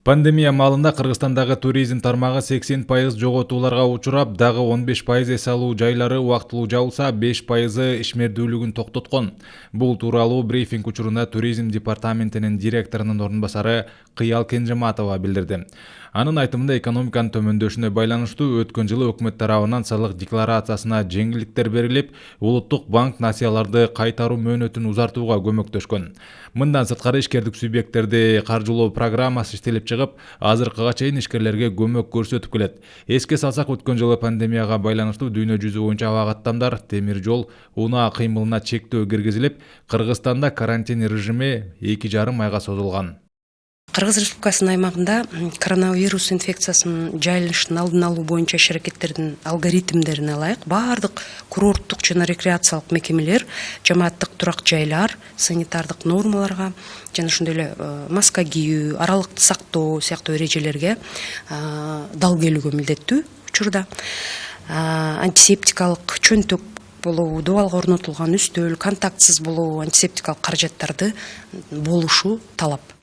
Пандемия малында Кыргызстандагы туризм тармагы 80% жоготууларга учурап, дагы 15% эс алуу жайлары убактылуу жабылса, 5% ишмердүүлүгүн токтоткон. Бул тууралуу брифинг учурунда туризм департаментинин директорунун орун басары Кыял Кенжематова билдирди. Анын айтымында экономиканын төмөндөшүнө байланыштуу өткөн жылы өкмөт тарабынан салык декларациясына жеңилдиктер берилип, Улуттук банк насыяларды кайтаруу мөөнөтүн узартууга көмөктөшкөн. Мындан сырткары ишкердик субъекттерди каржылоо программасы иштелип чыгып, азыркыга чейин ишкерлерге көмөк көрсөтүп келет. Эске салсак, өткөн жылы пандемияга байланыштуу дүйнө жүзү боюнча аба каттамдар, темир жол, унаа кыймылына чектөө киргизилип, Кыргызстанда карантин режими 2,5 айга созулган. Кыргыз Республикасынын аймагында коронавирус инфекциясынын жайылышын алдын алуу боюнча иш-аракеттердин алгоритмдерине ылайык баардык курорттук жана рекреациялык мекемелер, жамааттык турак жайлар санитардык нормаларга жана ошондой эле маска кийүү, аралыкты сактоо сыяктуу эрежелерге дал келүүгө милдеттүү учурда. Антисептикалык чөнтөк болобу, дубалга орнотулган үстөл, контактсыз болобу антисептикалык каражаттарды болушу талап.